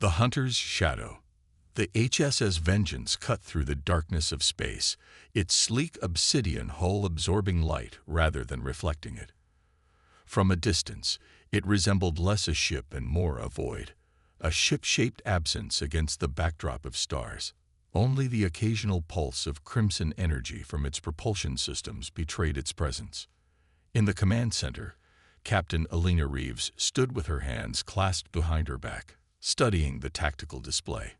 The Hunter's Shadow. The HSS Vengeance cut through the darkness of space, its sleek obsidian hull absorbing light rather than reflecting it. From a distance, it resembled less a ship and more a void, a ship-shaped absence against the backdrop of stars. Only the occasional pulse of crimson energy from its propulsion systems betrayed its presence. In the command center, Captain Alina Reeves stood with her hands clasped behind her back, studying the tactical display.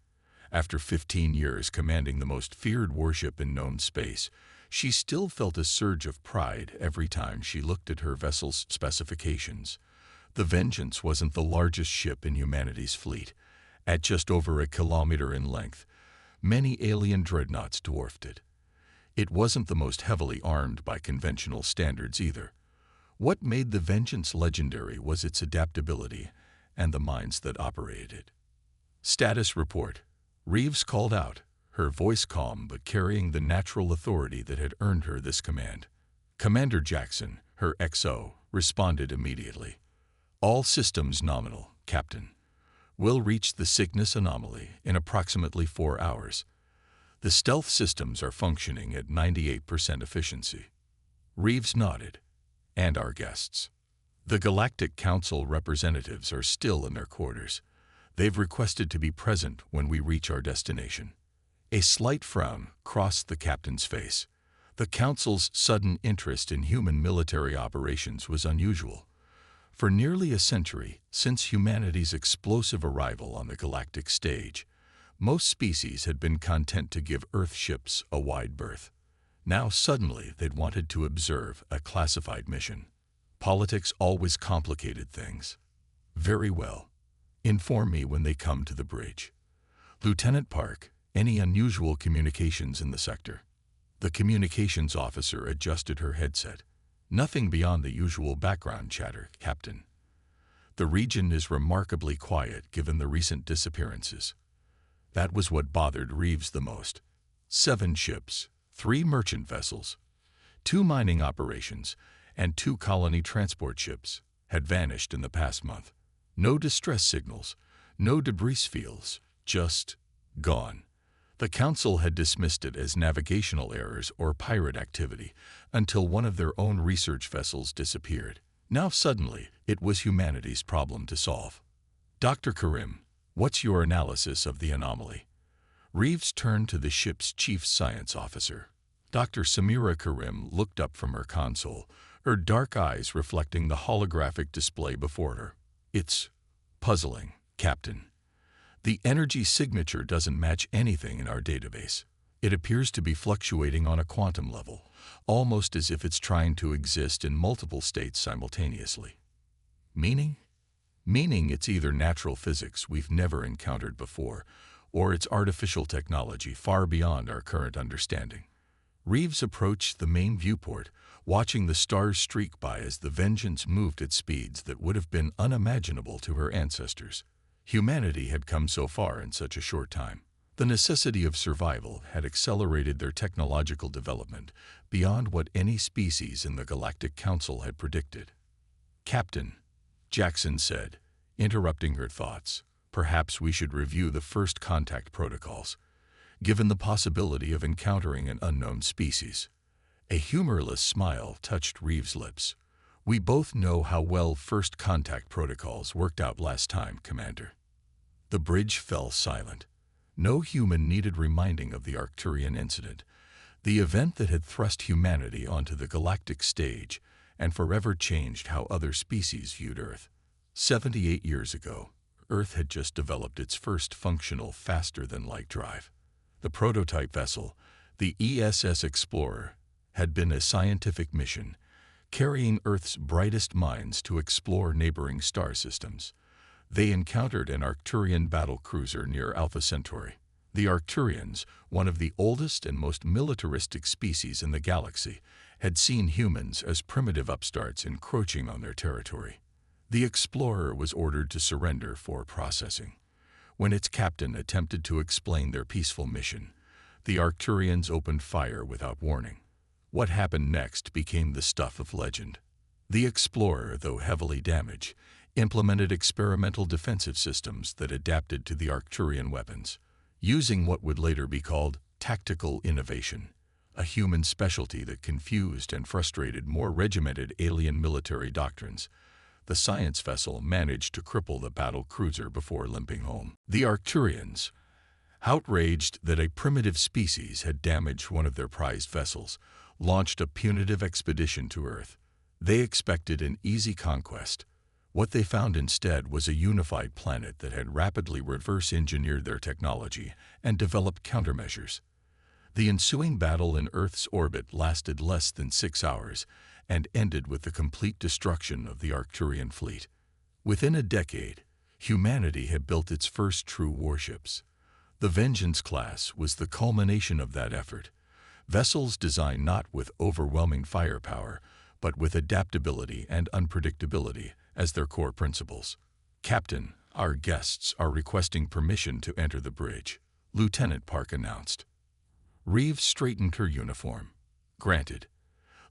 After 15 years commanding the most feared warship in known space, she still felt a surge of pride every time she looked at her vessel's specifications. The Vengeance wasn't the largest ship in humanity's fleet. At just over a kilometer in length, many alien dreadnoughts dwarfed it. It wasn't the most heavily armed by conventional standards either. What made the Vengeance legendary was its adaptability and the minds that operated it. Status report. Reeves called out, her voice calm but carrying the natural authority that had earned her this command. Commander Jackson, her XO, responded immediately. All systems nominal, Captain. We'll reach the Cygnus anomaly in approximately 4 hours. The stealth systems are functioning at 98% efficiency. Reeves nodded. And our guests. The Galactic Council representatives are still in their quarters. They've requested to be present when we reach our destination. A slight frown crossed the captain's face. The Council's sudden interest in human military operations was unusual. For nearly a century, since humanity's explosive arrival on the galactic stage, most species had been content to give Earth ships a wide berth. Now suddenly they'd wanted to observe a classified mission. Politics always complicated things. Very well. Inform me when they come to the bridge. Lieutenant Park, any unusual communications in the sector? The communications officer adjusted her headset. Nothing beyond the usual background chatter, Captain. The region is remarkably quiet given the recent disappearances. That was what bothered Reeves the most. 7 ships, 3 merchant vessels, 2 mining operations, and 2 colony transport ships had vanished in the past month. No distress signals, no debris fields, just gone. The Council had dismissed it as navigational errors or pirate activity until one of their own research vessels disappeared. Now suddenly, it was humanity's problem to solve. Dr. Karim, what's your analysis of the anomaly? Reeves turned to the ship's chief science officer. Dr. Samira Karim looked up from her console, her dark eyes reflecting the holographic display before her. It's puzzling, Captain. The energy signature doesn't match anything in our database. It appears to be fluctuating on a quantum level, almost as if it's trying to exist in multiple states simultaneously. Meaning? Meaning it's either natural physics we've never encountered before, or it's artificial technology far beyond our current understanding. Reeves approached the main viewport, watching the stars streak by as the Vengeance moved at speeds that would have been unimaginable to her ancestors. Humanity had come so far in such a short time. The necessity of survival had accelerated their technological development beyond what any species in the Galactic Council had predicted. Captain, Jackson said, interrupting her thoughts, perhaps we should review the first contact protocols, given the possibility of encountering an unknown species. A humorless smile touched Reeves' lips. We both know how well first contact protocols worked out last time, Commander. The bridge fell silent. No human needed reminding of the Arcturian incident, the event that had thrust humanity onto the galactic stage and forever changed how other species viewed Earth. 78 years ago, Earth had just developed its first functional faster-than-light drive. The prototype vessel, the ESS Explorer, had been a scientific mission, carrying Earth's brightest minds to explore neighboring star systems. They encountered an Arcturian battlecruiser near Alpha Centauri. The Arcturians, one of the oldest and most militaristic species in the galaxy, had seen humans as primitive upstarts encroaching on their territory. The Explorer was ordered to surrender for processing. When its captain attempted to explain their peaceful mission, the Arcturians opened fire without warning. What happened next became the stuff of legend. The Explorer, though heavily damaged, implemented experimental defensive systems that adapted to the Arcturian weapons, using what would later be called tactical innovation, a human specialty that confused and frustrated more regimented alien military doctrines. The science vessel managed to cripple the battle cruiser before limping home. The Arcturians, outraged that a primitive species had damaged one of their prized vessels, launched a punitive expedition to Earth. They expected an easy conquest. What they found instead was a unified planet that had rapidly reverse-engineered their technology and developed countermeasures. The ensuing battle in Earth's orbit lasted less than 6 hours and ended with the complete destruction of the Arcturian fleet. Within a decade, humanity had built its first true warships. The Vengeance class was the culmination of that effort. Vessels designed not with overwhelming firepower, but with adaptability and unpredictability as their core principles. "Captain, our guests are requesting permission to enter the bridge," Lieutenant Park announced. Reeves straightened her uniform. "Granted.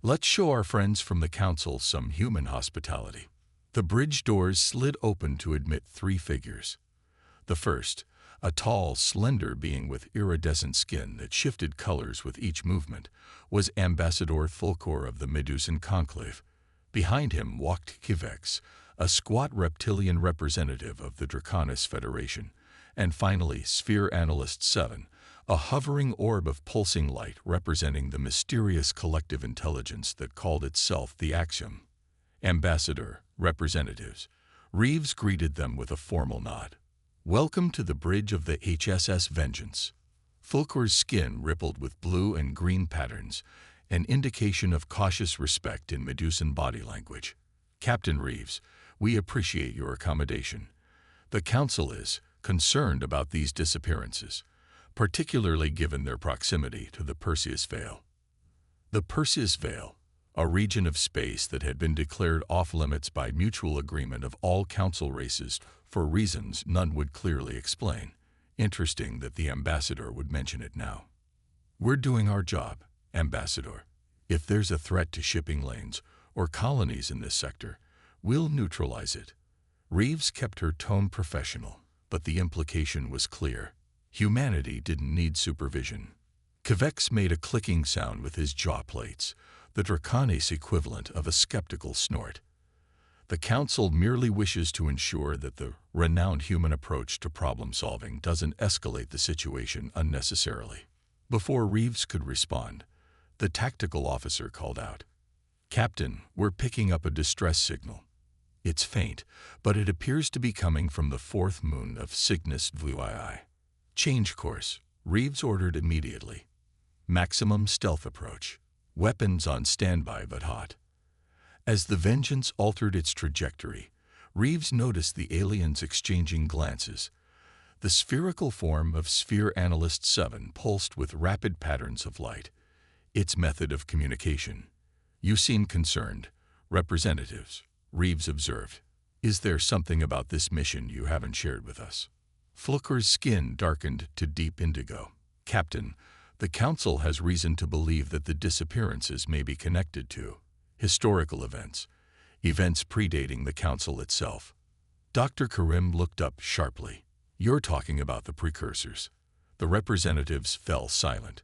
Let's show our friends from the Council some human hospitality." The bridge doors slid open to admit 3 figures. The first, a tall, slender being with iridescent skin that shifted colors with each movement, was Ambassador Fulcor of the Medusan Conclave. Behind him walked Kivex, a squat reptilian representative of the Draconis Federation, and finally Sphere Analyst 7, a hovering orb of pulsing light representing the mysterious collective intelligence that called itself the Axiom. "Ambassador, representatives," Reeves greeted them with a formal nod. "Welcome to the bridge of the HSS Vengeance." Fulcor's skin rippled with blue and green patterns, an indication of cautious respect in Medusan body language. "Captain Reeves, we appreciate your accommodation. The Council is concerned about these disappearances, particularly given their proximity to the Perseus Veil." The Perseus Veil, a region of space that had been declared off-limits by mutual agreement of all Council races for reasons none would clearly explain. Interesting that the Ambassador would mention it now. "We're doing our job, Ambassador. If there's a threat to shipping lanes or colonies in this sector, we'll neutralize it." Reeves kept her tone professional, but the implication was clear. Humanity didn't need supervision. Kivex made a clicking sound with his jaw plates, the Draconis equivalent of a skeptical snort. "The Council merely wishes to ensure that the renowned human approach to problem-solving doesn't escalate the situation unnecessarily." Before Reeves could respond, the tactical officer called out, "Captain, we're picking up a distress signal. It's faint, but it appears to be coming from the 4th moon of Cygnus VII. Change course," Reeves ordered immediately. "Maximum stealth approach. Weapons on standby but hot." As the Vengeance altered its trajectory, Reeves noticed the aliens exchanging glances. The spherical form of Sphere Analyst 7 pulsed with rapid patterns of light, its method of communication. "You seem concerned, representatives," Reeves observed. "Is there something about this mission you haven't shared with us?" Fulcor's skin darkened to deep indigo. "Captain, the Council has reason to believe that the disappearances may be connected to historical events predating the Council itself." Dr. Karim looked up sharply. "You're talking about the precursors." The representatives fell silent.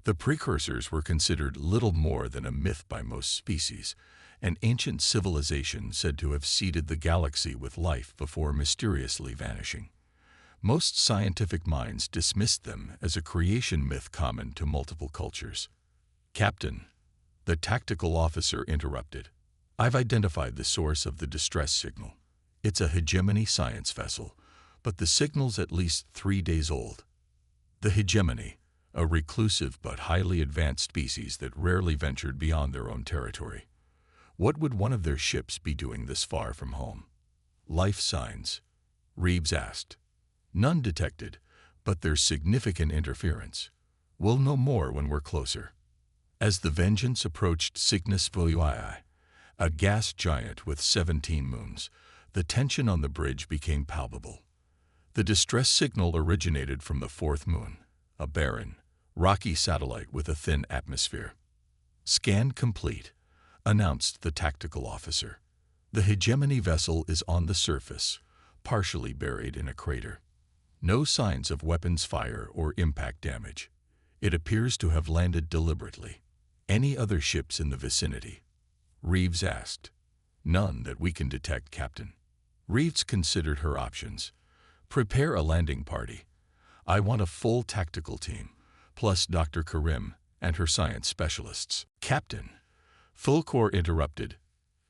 The precursors were considered little more than a myth by most species, an ancient civilization said to have seeded the galaxy with life before mysteriously vanishing. Most scientific minds dismissed them as a creation myth common to multiple cultures. "Captain," the tactical officer interrupted, "I've identified the source of the distress signal. It's a hegemony science vessel, but the signal's at least 3 days old." The hegemony, a reclusive but highly advanced species that rarely ventured beyond their own territory. What would one of their ships be doing this far from home? "Life signs?" Reeves asked. "None detected, but there's significant interference. We'll know more when we're closer." As the Vengeance approached Cygnus VII, a gas giant with 17 moons, the tension on the bridge became palpable. The distress signal originated from the 4th moon, a barren, rocky satellite with a thin atmosphere. "Scan complete," announced the tactical officer. The hegemony vessel is on the surface, partially buried in a crater. No signs of weapons fire or impact damage. It appears to have landed deliberately. Any other ships in the vicinity? Reeves asked. None that we can detect, Captain. Reeves considered her options. Prepare a landing party. I want a full tactical team, plus Dr. Karim and her science specialists. Captain, Fulcor interrupted.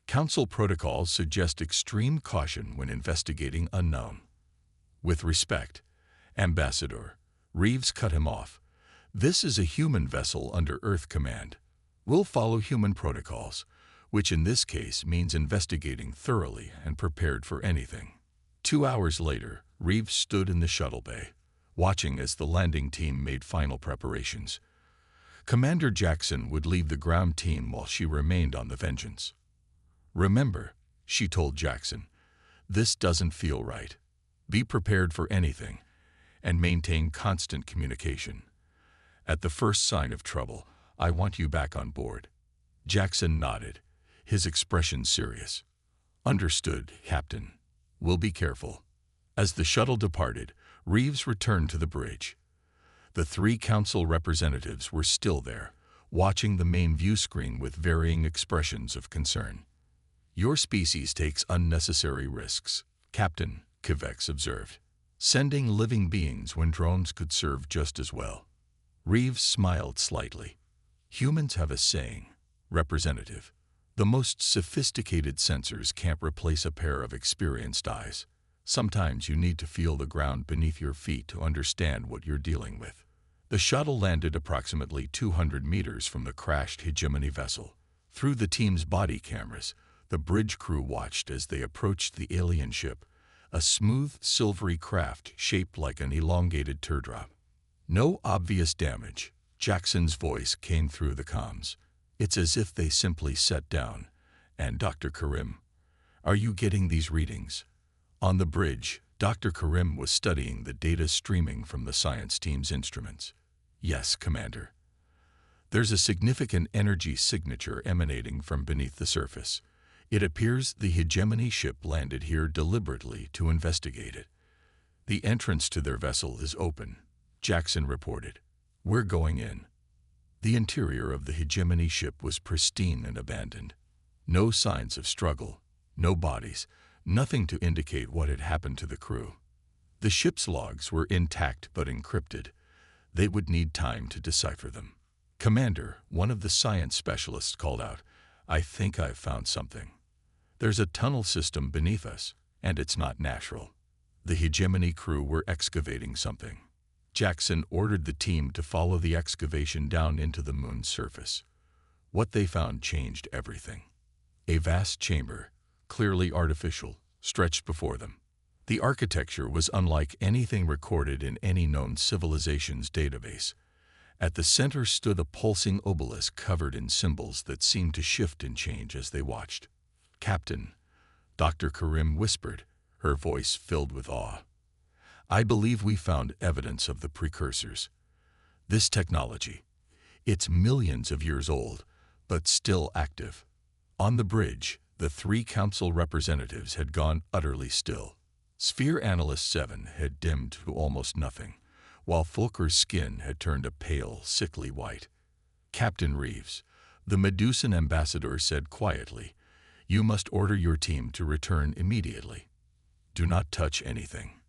Council protocols suggest extreme caution when investigating unknown. With respect, Ambassador, Reeves cut him off. This is a human vessel under Earth command. We'll follow human protocols, which in this case means investigating thoroughly and prepared for anything. 2 hours later, Reeves stood in the shuttle bay, watching as the landing team made final preparations. Commander Jackson would leave the ground team while she remained on the Vengeance. Remember, she told Jackson, this doesn't feel right. Be prepared for anything, and maintain constant communication. At the first sign of trouble, I want you back on board. Jackson nodded, his expression serious. Understood, Captain. We'll be careful. As the shuttle departed, Reeves returned to the bridge. The 3 council representatives were still there, watching the main view screen with varying expressions of concern. Your species takes unnecessary risks, Captain, Kivex observed. Sending living beings when drones could serve just as well. Reeves smiled slightly. Humans have a saying, Representative. The most sophisticated sensors can't replace a pair of experienced eyes. Sometimes you need to feel the ground beneath your feet to understand what you're dealing with. The shuttle landed approximately 200 meters from the crashed hegemony vessel. Through the team's body cameras, the bridge crew watched as they approached the alien ship, a smooth, silvery craft shaped like an elongated teardrop. No obvious damage. Jackson's voice came through the comms. It's as if they simply sat down. And Dr. Karim, are you getting these readings? On the bridge, Dr. Karim was studying the data streaming from the science team's instruments. Yes, Commander. There's a significant energy signature emanating from beneath the surface. It appears the hegemony ship landed here deliberately to investigate it. The entrance to their vessel is open, Jackson reported. We're going in. The interior of the hegemony ship was pristine and abandoned. No signs of struggle, no bodies, nothing to indicate what had happened to the crew. The ship's logs were intact but encrypted. They would need time to decipher them. Commander, one of the science specialists called out, I think I've found something. There's a tunnel system beneath us, and it's not natural. The hegemony crew were excavating something. Jackson ordered the team to follow the excavation down into the moon's surface. What they found changed everything. A vast chamber, clearly artificial, stretched before them. The architecture was unlike anything recorded in any known civilization's database. At the center stood a pulsing obelisk covered in symbols that seemed to shift and change as they watched. Captain, Dr. Karim whispered, her voice filled with awe. I believe we found evidence of the precursors. This technology, it's millions of years old, but still active. On the bridge, the 3 council representatives had gone utterly still. Sphere Analyst 7 had dimmed to almost nothing, while Fulker's skin had turned a pale, sickly white. Captain Reeves, the Medusan ambassador said quietly, you must order your team to return immediately. Do not touch anything.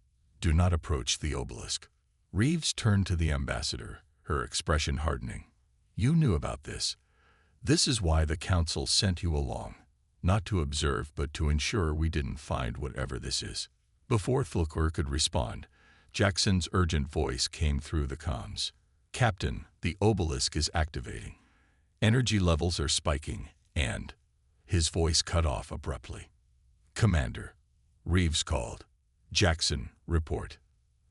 Do not approach the obelisk. Reeves turned to the ambassador, her expression hardening. You knew about this. This is why the council sent you along. Not to observe, but to ensure we didn't find whatever this is. Before Fulker could respond, Jackson's urgent voice came through the comms. Captain, the obelisk is activating. Energy levels are spiking, and... His voice cut off abruptly. Commander, Reeves called. Jackson, report.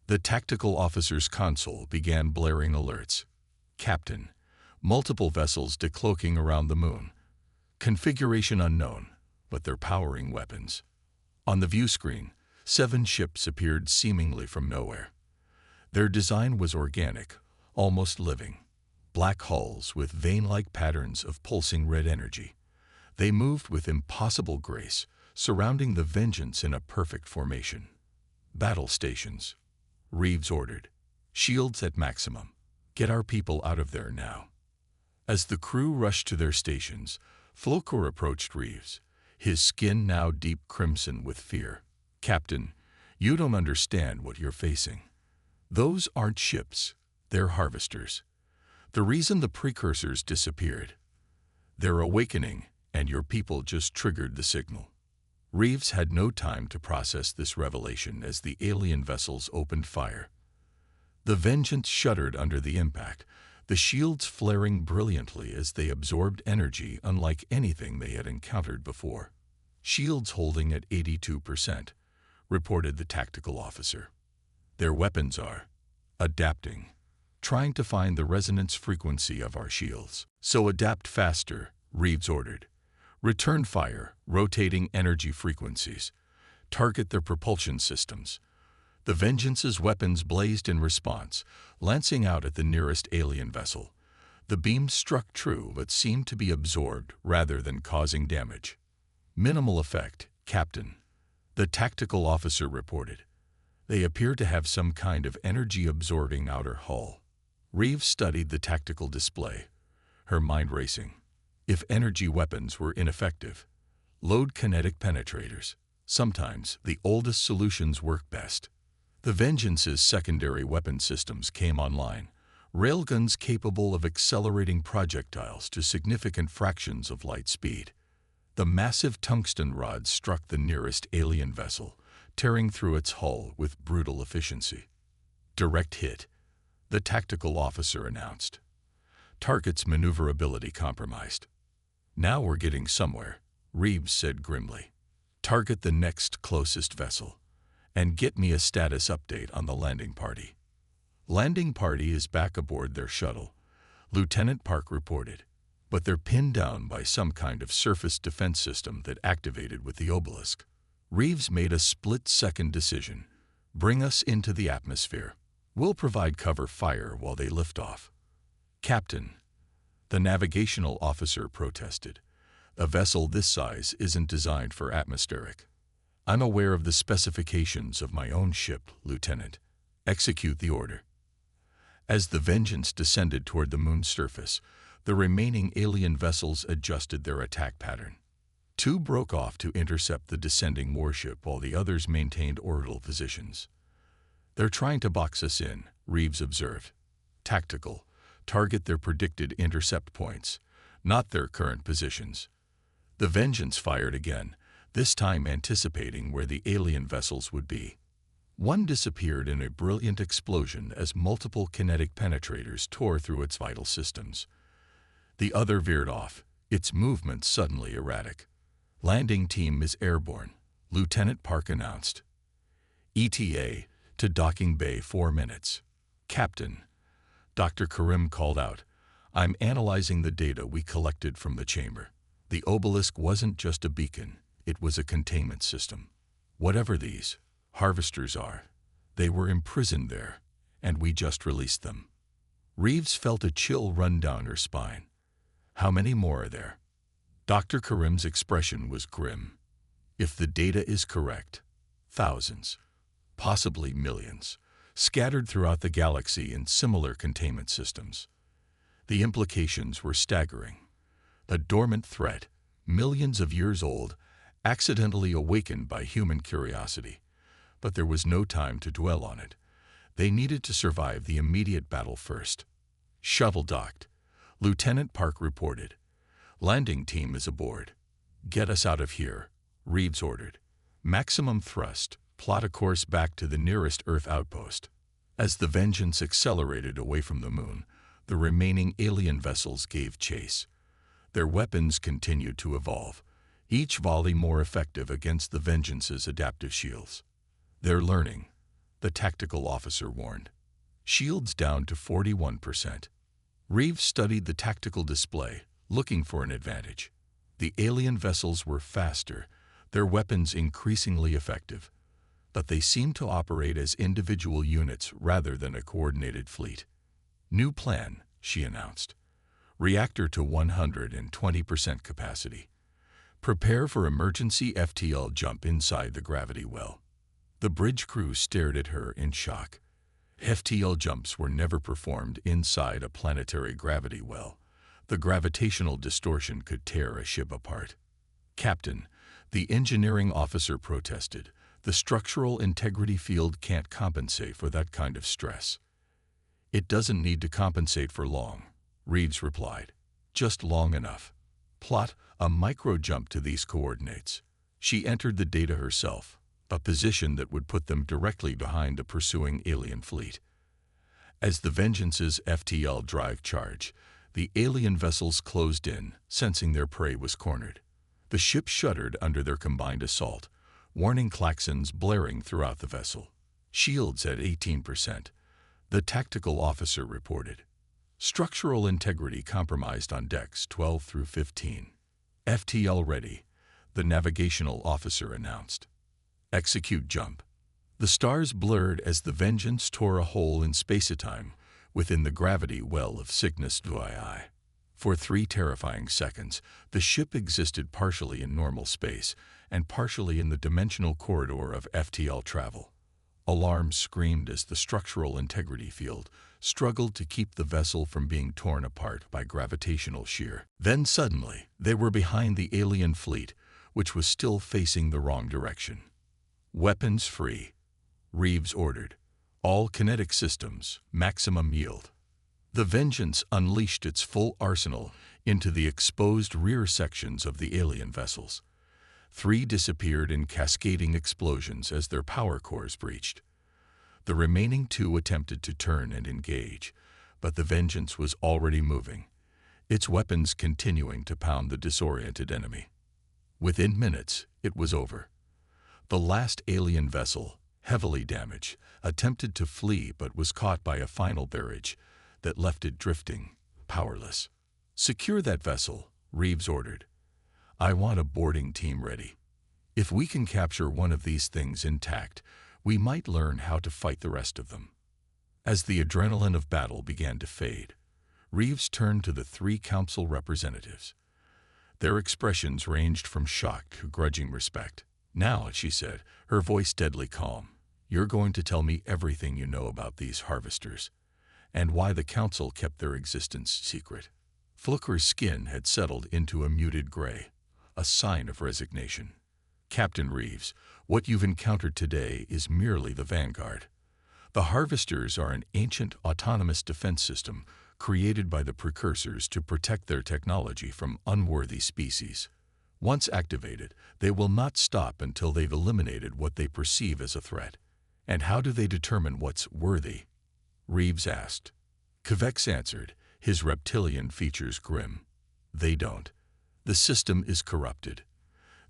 The tactical officer's console began blaring alerts. Captain, multiple vessels decloaking around the moon. Configuration unknown, but they're powering weapons. On the view screen, 7 ships appeared seemingly from nowhere. Their design was organic, almost living. Black hulls with vein-like patterns of pulsing red energy. They moved with impossible grace, surrounding the Vengeance in a perfect formation. Battle stations. Reeves ordered. Shields at maximum. Get our people out of there now. As the crew rushed to their stations, Flockhart approached Reeves, his skin now deep crimson with fear. Captain, you don't understand what you're facing. Those aren't ships, they're harvesters. The reason the precursors disappeared. They're awakening, and your people just triggered the signal. Reeves had no time to process this revelation as the alien vessels opened fire. The Vengeance shuddered under the impact, the shields flaring brilliantly as they absorbed energy unlike anything they had encountered before. Shields holding at 82%, reported the tactical officer. Their weapons are adapting, trying to find the resonance frequency of our shields. So adapt faster, Reeves ordered. Return fire, rotating energy frequencies. Target their propulsion systems. The Vengeance's weapons blazed in response, lancing out at the nearest alien vessel. The beams struck true but seemed to be absorbed rather than causing damage. Minimal effect, Captain, the tactical officer reported. They appear to have some kind of energy-absorbing outer hull. Reeves studied the tactical display, her mind racing. If energy weapons were ineffective, load kinetic penetrators. Sometimes the oldest solutions work best. The Vengeance's secondary weapon systems came online, railguns capable of accelerating projectiles to significant fractions of light speed. The massive tungsten rods struck the nearest alien vessel, tearing through its hull with brutal efficiency. Direct hit, the tactical officer announced. Target's maneuverability compromised. Now we're getting somewhere, Reeves said grimly. Target the next closest vessel, and get me a status update on the landing party. Landing party is back aboard their shuttle, Lieutenant Park reported, but they're pinned down by some kind of surface defense system that activated with the obelisk. Reeves made a split-second decision. Bring us into the atmosphere. We'll provide cover fire while they lift off. Captain, the navigational officer protested. A vessel this size isn't designed for atmospheric. I'm aware of the specifications of my own ship, Lieutenant. Execute the order. As the Vengeance descended toward the moon's surface, the remaining alien vessels adjusted their attack pattern. Two broke off to intercept the descending warship while the others maintained orbital positions. They're trying to box us in, Reeves observed. Tactical. Target their predicted intercept points, not their current positions. The Vengeance fired again, this time anticipating where the alien vessels would be. One disappeared in a brilliant explosion as multiple kinetic penetrators tore through its vital systems. The other veered off, its movements suddenly erratic. Landing team is airborne, Lieutenant Park announced. ETA to docking bay 4 minutes. Captain, Dr. Karim called out, I'm analyzing the data we collected from the chamber. The obelisk wasn't just a beacon, it was a containment system. Whatever these harvesters are, they were imprisoned there, and we just released them. Reeves felt a chill run down her spine. How many more are there? Dr. Karim's expression was grim. If the data is correct, thousands, possibly millions, scattered throughout the galaxy in similar containment systems. The implications were staggering. A dormant threat, millions of years old, accidentally awakened by human curiosity. But there was no time to dwell on it. They needed to survive the immediate battle first. Shuttle docked. Lieutenant Park reported. Landing team is aboard. Get us out of here, Reeves ordered. Maximum thrust. Plot a course back to the nearest Earth outpost. As the Vengeance accelerated away from the moon, the remaining alien vessels gave chase. Their weapons continued to evolve, each volley more effective against the Vengeance's adaptive shields. They're learning, the tactical officer warned. Shields down to 41%. Reeves studied the tactical display, looking for an advantage. The alien vessels were faster, their weapons increasingly effective. But they seemed to operate as individual units rather than a coordinated fleet. New plan, she announced. Reactor to 120% capacity. Prepare for emergency FTL jump inside the gravity well. The bridge crew stared at her in shock. FTL jumps were never performed inside a planetary gravity well. The gravitational distortion could tear a ship apart. "Captain," the engineering officer protested, "the structural integrity field can't compensate for that kind of stress." "It doesn't need to compensate for long," Reeves replied. "Just long enough. Plot a micro-jump to these coordinates." She entered the data herself, a position that would put them directly behind the pursuing alien fleet. As the Vengeance's FTL drive charge, the alien vessels closed in, sensing their prey was cornered. The ship shuddered under their combined assault, warning klaxons blaring throughout the vessel. "Shields at 18%, the tactical officer reported. "Structural integrity compromised on decks 12 through 15. FTL ready," the navigational officer announced. "Execute jump." The stars blurred as the Vengeance tore a hole in space-time within the gravity well of Cygnus 2II. For 3 terrifying seconds, the ship existed partially in normal space and partially in the dimensional corridor of FTL travel. Alarms screamed as the structural integrity field struggled to keep the vessel from being torn apart by gravitational shear. Then suddenly, they were behind the alien fleet, which was still facing the wrong direction. "Weapons free," Reeves ordered. "All kinetic systems, maximum yield." The Vengeance unleashed its full arsenal into the exposed rear sections of the alien vessels. 3 disappeared in cascading explosions as their power cores breached. The remaining 2 attempted to turn and engage, but the Vengeance was already moving, its weapons continuing to pound the disoriented enemy. Within minutes, it was over. The last alien vessel, heavily damaged, attempted to flee but was caught by a final barrage that left it drifting, powerless. "Secure that vessel," Reeves ordered. "I want a boarding team ready. If we can capture one of these things intact, we might learn how to fight the rest of them." As the adrenaline of battle began to fade, Reeves turned to the 3 council representatives. Their expressions ranged from shock to grudging respect. "Now," she said, her voice deadly calm, "you're going to tell me everything you know about these harvesters, and why the council kept their existence secret." Fluker's skin had settled into a muted gray, a sign of resignation. "Captain Reeves, what you've encountered today is merely the vanguard. The harvesters are an ancient autonomous defense system created by the precursors to protect their technology from unworthy species. Once activated, they will not stop until they've eliminated what they perceive as a threat." "And how do they determine what's worthy?" Reeves asked. Kvex answered, his reptilian features grim. "They don't. The system is corrupted.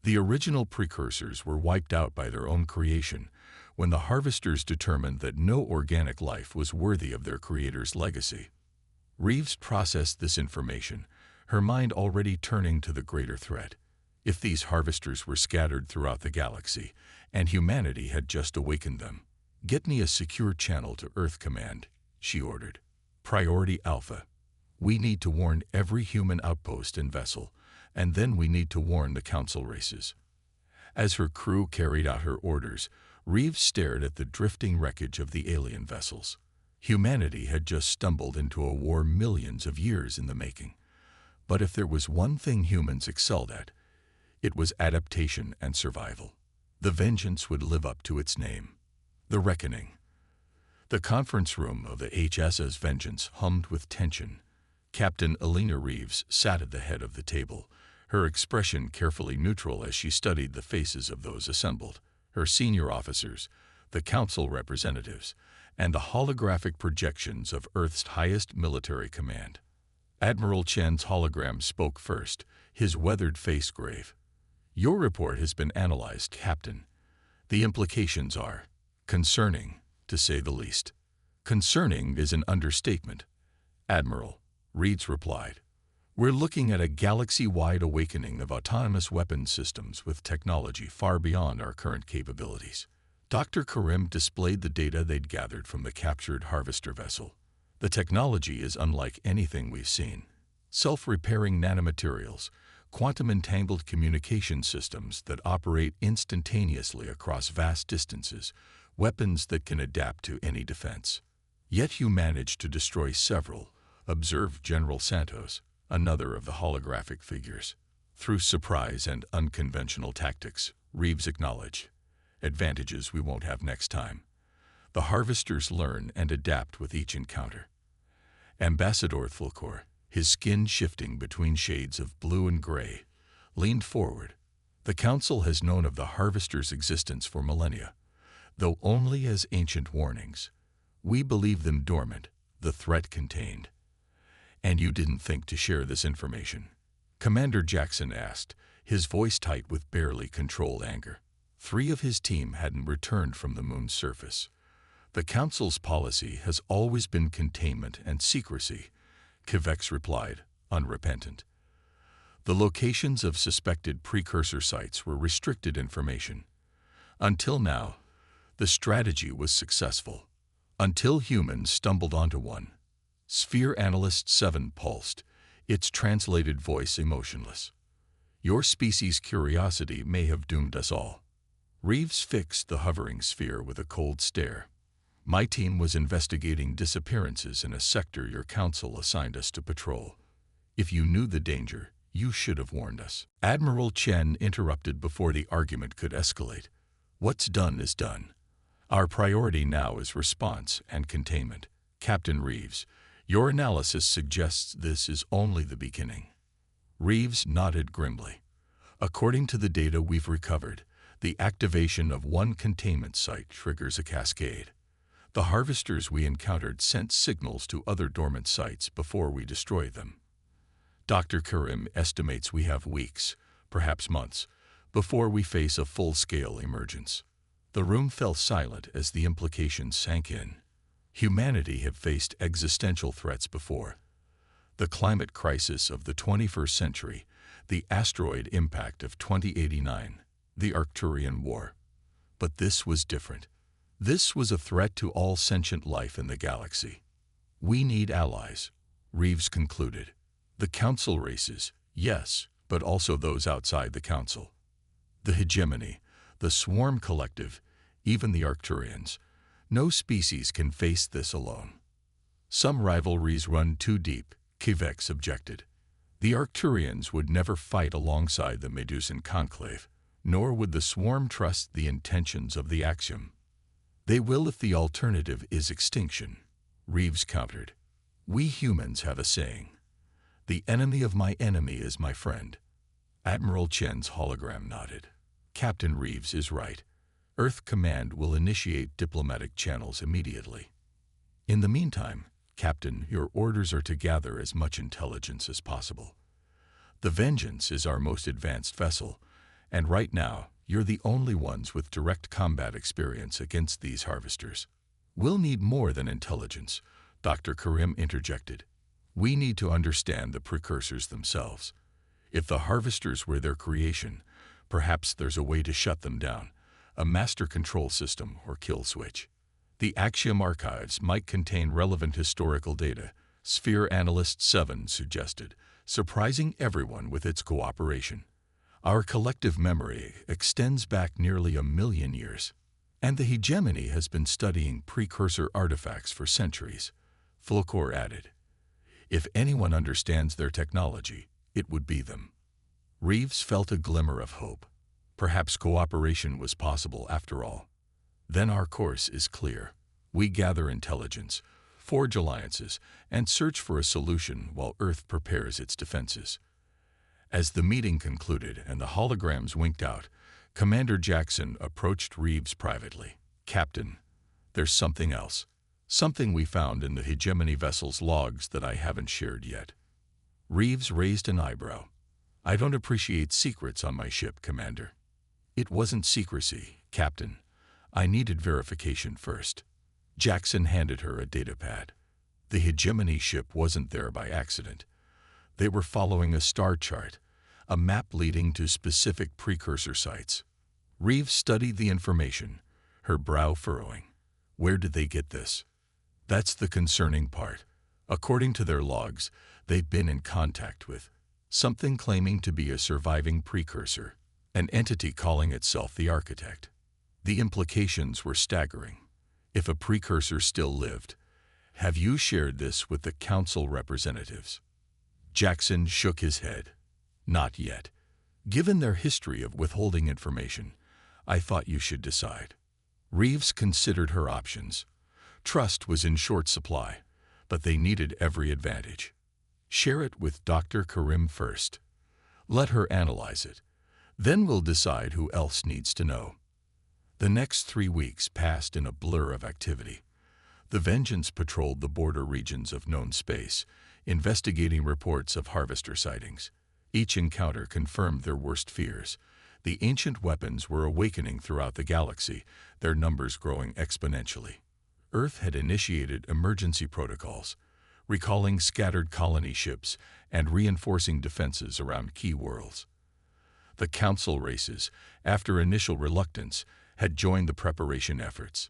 The original precursors were wiped out by their own creation when the harvesters determined that no organic life was worthy of their creator's legacy." Reeves processed this information, her mind already turning to the greater threat. If these harvesters were scattered throughout the galaxy, and humanity had just awakened them, "Get me a secure channel to Earth Command," she ordered. "Priority Alpha. We need to warn every human outpost and vessel, and then we need to warn the council races." As her crew carried out her orders, Reeves stared at the drifting wreckage of the alien vessels. Humanity had just stumbled into a war millions of years in the making. But if there was one thing humans excelled at, it was adaptation and survival. The Vengeance would live up to its name. The Reckoning. The conference room of the HSS Vengeance hummed with tension. Captain Elena Reeves sat at the head of the table, her expression carefully neutral as she studied the faces of those assembled, her senior officers, the council representatives, and the holographic projections of Earth's highest military command. Admiral Chen's hologram spoke first, his weathered face grave. "Your report has been analyzed, Captain. The implications are concerning, to say the least." "Concerning is an understatement, Admiral," Reeves replied. "We're looking at a galaxy-wide awakening of autonomous weapons systems with technology far beyond our current capabilities." Dr. Karim displayed the data they'd gathered from the captured harvester vessel. "The technology is unlike anything we've seen. Self-repairing nanomaterials, quantum-entangled communication systems that operate instantaneously across vast distances, weapons that can adapt to any defense. Yet you managed to destroy several, observed General Santos, another of the holographic figures. Through surprise and unconventional tactics, Reeves acknowledged. Advantages we won't have next time. The harvesters learn and adapt with each encounter. Ambassador Fulcor, his skin shifting between shades of blue and gray, leaned forward. The Council has known of the harvesters' existence for millennia, though only as ancient warnings. We believe them dormant, the threat contained. And you didn't think to share this information? Commander Jackson asked, his voice tight with barely controlled anger. 3 of his team hadn't returned from the moon's surface. The Council's policy has always been containment and secrecy, Kivex replied, unrepentant. The locations of suspected precursor sites were restricted information. Until now, the strategy was successful. Until humans stumbled onto one. Sphere Analyst 7 pulsed, its translated voice emotionless. Your species' curiosity may have doomed us all. Reeves fixed the hovering sphere with a cold stare. My team was investigating disappearances in a sector your council assigned us to patrol. If you knew the danger, you should have warned us. Admiral Chen interrupted before the argument could escalate. What's done is done. Our priority now is response and containment. Captain Reeves, your analysis suggests this is only the beginning. Reeves nodded grimly. According to the data we've recovered, the activation of one containment site triggers a cascade. The harvesters we encountered sent signals to other dormant sites before we destroyed them. Dr. Karim estimates we have weeks, perhaps months, before we face a full-scale emergence. The room fell silent as the implications sank in. Humanity had faced existential threats before. The climate crisis of the 21st century, the asteroid impact of 2089, the Arcturian War. But this was different. This was a threat to all sentient life in the galaxy. We need allies, Reeves concluded. The Council races, yes, but also those outside the Council. The hegemony, the swarm collective, even the Arcturians. No species can face this alone. Some rivalries run too deep, Kivex objected. The Arcturians would never fight alongside the Medusan conclave, nor would the swarm trust the intentions of the Axiom. They will if the alternative is extinction, Reeves countered. We humans have a saying. The enemy of my enemy is my friend. Admiral Chen's hologram nodded. Captain Reeves is right. Earth Command will initiate diplomatic channels immediately. In the meantime, Captain, your orders are to gather as much intelligence as possible. The Vengeance is our most advanced vessel, and right now, you're the only ones with direct combat experience against these harvesters. We'll need more than intelligence, Dr. Karim interjected. We need to understand the precursors themselves. If the harvesters were their creation, perhaps there's a way to shut them down, a master control system or kill switch. The Axiom archives might contain relevant historical data, Sphere Analyst 7 suggested, surprising everyone with its cooperation. Our collective memory extends back nearly 1 million years, and the hegemony has been studying precursor artifacts for centuries, Fulcor added. If anyone understands their technology, it would be them. Reeves felt a glimmer of hope. Perhaps cooperation was possible after all. Then our course is clear. We gather intelligence, forge alliances, and search for a solution while Earth prepares its defenses. As the meeting concluded and the holograms winked out, Commander Jackson approached Reeves privately. Captain, there's something else. Something we found in the hegemony vessel's logs that I haven't shared yet. Reeves raised an eyebrow. I don't appreciate secrets on my ship, Commander. It wasn't secrecy, Captain. I needed verification first. Jackson handed her a datapad. The hegemony ship wasn't there by accident. They were following a star chart, a map leading to specific precursor sites. Reeves studied the information, her brow furrowing. Where did they get this? That's the concerning part. According to their logs, they've been in contact with something claiming to be a surviving precursor, an entity calling itself the Architect. The implications were staggering. If a precursor still lived, have you shared this with the council representatives? Jackson shook his head. Not yet. Given their history of withholding information, I thought you should decide. Reeves considered her options. Trust was in short supply, but they needed every advantage. Share it with Dr. Karim first. Let her analyze it. Then we'll decide who else needs to know. The next 3 weeks passed in a blur of activity. The Vengeance patrolled the border regions of known space, investigating reports of harvester sightings. Each encounter confirmed their worst fears. The ancient weapons were awakening throughout the galaxy, their numbers growing exponentially. Earth had initiated emergency protocols, recalling scattered colony ships and reinforcing defenses around key worlds. The Council races, after initial reluctance, had joined the preparation efforts.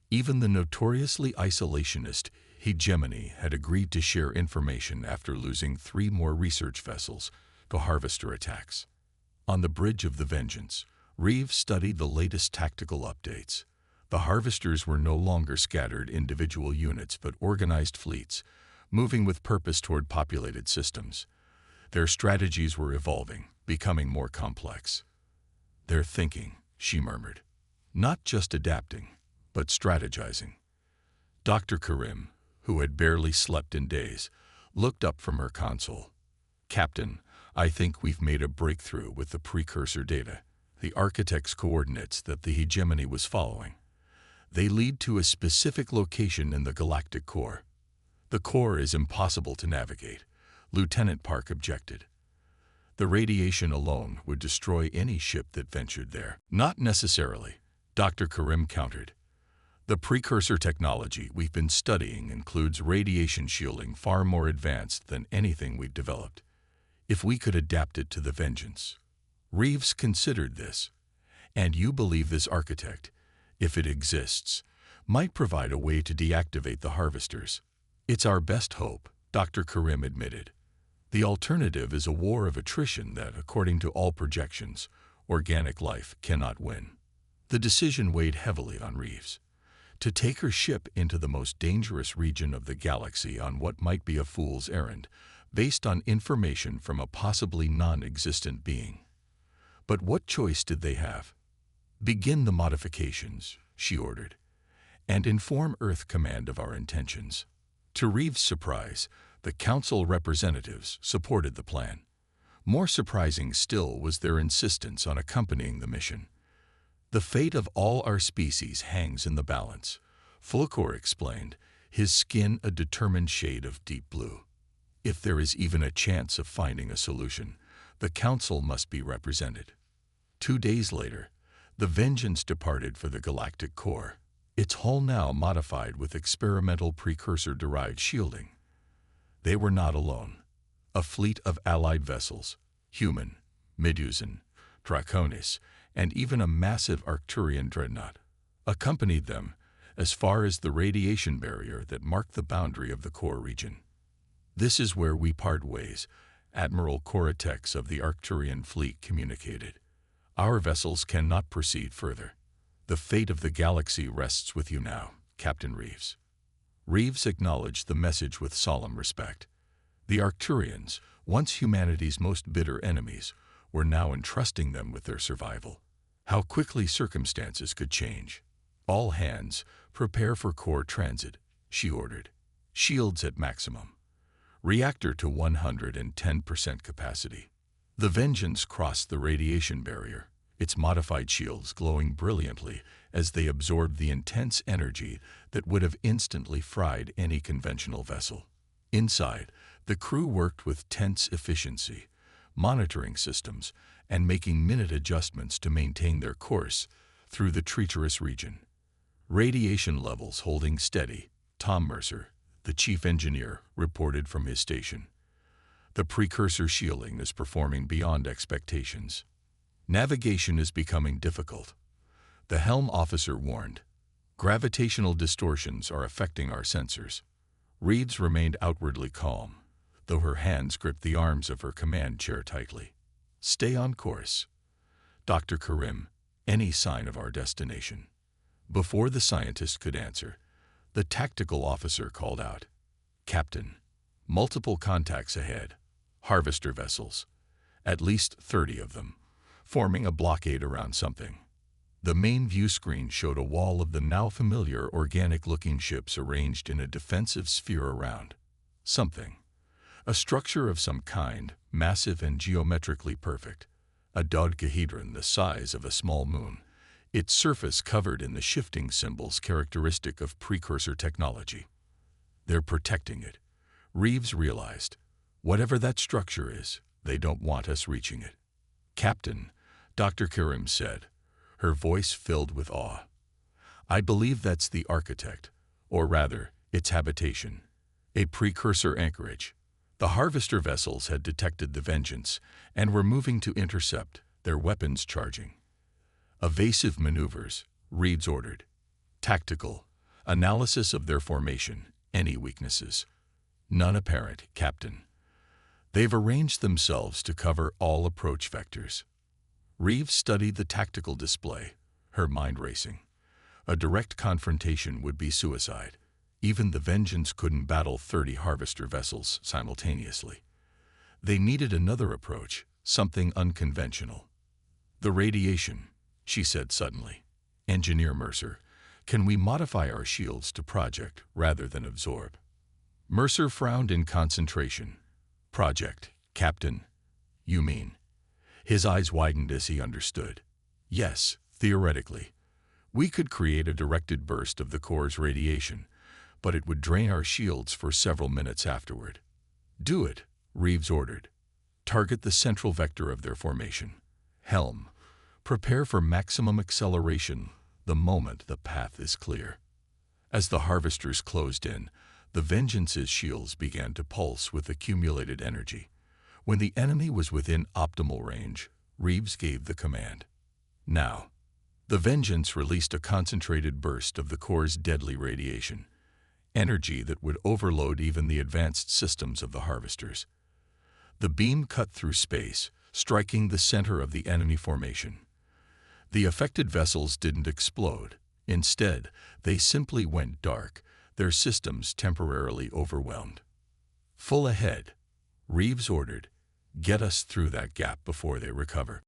Even the notoriously isolationist hegemony had agreed to share information after losing 3 more research vessels to harvester attacks. On the bridge of the Vengeance, Reeves studied the latest tactical updates. The harvesters were no longer scattered individual units but organized fleets, moving with purpose toward populated systems. Their strategies were evolving, becoming more complex. "They're thinking," she murmured. "Not just adapting, but strategizing." Dr. Karim, who had barely slept in days, looked up from her console. "Captain, I think we've made a breakthrough with the precursor data, the Architect's coordinates that the hegemony was following. They lead to a specific location in the galactic core." "The core is impossible to navigate," Lieutenant Park objected. "The radiation alone would destroy any ship that ventured there." "Not necessarily," Dr. Karim countered. "The precursor technology we've been studying includes radiation shielding far more advanced than anything we've developed. If we could adapt it to the Vengeance." Reeves considered this. "And you believe this Architect, if it exists, might provide a way to deactivate the harvesters?" "It's our best hope," Dr. Karim admitted. "The alternative is a war of attrition that, according to all projections, organic life cannot win." The decision weighed heavily on Reeves. To take her ship into the most dangerous region of the galaxy on what might be a fool's errand, based on information from a possibly non-existent being. But what choice did they have? "Begin the modifications," she ordered, "and inform Earth Command of our intentions." To Reeves' surprise, the Council representatives supported the plan. More surprising still was their insistence on accompanying the mission. "The fate of all our species hangs in the balance," Fulcor explained, his skin a determined shade of deep blue. "If there is even a chance of finding a solution, the Council must be represented." 2 days later, the Vengeance departed for the galactic core, its hull now modified with experimental precursor-derived shielding. They were not alone. A fleet of allied vessels, human, Medusan, Draconis, and even a massive Arcturian dreadnought, accompanied them as far as the radiation barrier that marked the boundary of the core region. "This is where we part ways," Admiral Koratex of the Arcturian fleet communicated. "Our vessels cannot proceed further. The fate of the galaxy rests with you now, Captain Reeves." Reeves acknowledged the message with solemn respect. The Arcturians, once humanity's most bitter enemies, were now entrusting them with their survival. How quickly circumstances could change. "All hands, prepare for core transit," she ordered. "Shields at maximum. Reactor to 110% capacity." The Vengeance crossed the radiation barrier, its modified shields glowing brilliantly as they absorbed the intense energy that would have instantly fried any conventional vessel. Inside, the crew worked with tense efficiency, monitoring systems, and making minute adjustments to maintain their course through the treacherous region. Radiation levels holding steady, Tom Mercer, the chief engineer, reported from his station. "The precursor shielding is performing beyond expectations. Navigation is becoming difficult," the helm officer warned. "Gravitational distortions are affecting our sensors." Reeves remained outwardly calm. though her hands gripped the arms of her command chair tightly. "Stay on course. Dr. Karim, any sign of our destination?" Before the scientist could answer, the tactical officer called out, "Captain, multiple contacts ahead. Harvester vessels. At least 30 of them, forming a blockade around something." The main view screen showed a wall of the now familiar organic-looking ships arranged in a defensive sphere around something. A structure of some kind, massive and geometrically perfect. A dodecahedron the size of a small moon, its surface covered in the shifting symbols characteristic of precursor technology. "They're protecting it," Reeves realized. "Whatever that structure is, they don't want us reaching it." "Captain," Dr. Karim said, her voice filled with awe, "I believe that's the architect, or rather, its habitation. A precursor anchorage." The harvester vessels had detected the Vengeance and were moving to intercept, their weapons charging. "Evasive maneuvers," Reeves ordered. "Tactical. Analysis of their formation. Any weaknesses?" "None apparent, Captain. They've arranged themselves to cover all approach vectors." Reeves studied the tactical display, her mind racing. A direct confrontation would be suicide. Even the Vengeance couldn't battle 30 harvester vessels simultaneously. They needed another approach, something unconventional. "The radiation," she said suddenly. "Engineer Mercer, can we modify our shields to project rather than absorb?" Mercer frowned in concentration. "Project, Captain? You mean?" His eyes widened as he understood. "Yes, theoretically. We could create a directed burst of the core's radiation, but it would drain our shields for several minutes afterward." "Do it," Reeves ordered. "Target the central vector of their formation. Helm, prepare for maximum acceleration the moment the path is clear." As the harvesters closed in, the Vengeance's shields began to pulse with accumulated energy. When the enemy was within optimal range, Reeves gave the command. "Now." The Vengeance released a concentrated burst of the core's deadly radiation, energy that would overload even the advanced systems of the harvesters. The beam cut through space, striking the center of the enemy formation. The affected vessels didn't explode. Instead, they simply went dark, their systems temporarily overwhelmed. "Full ahead," Reeves ordered. "Get us through that gap before they recover."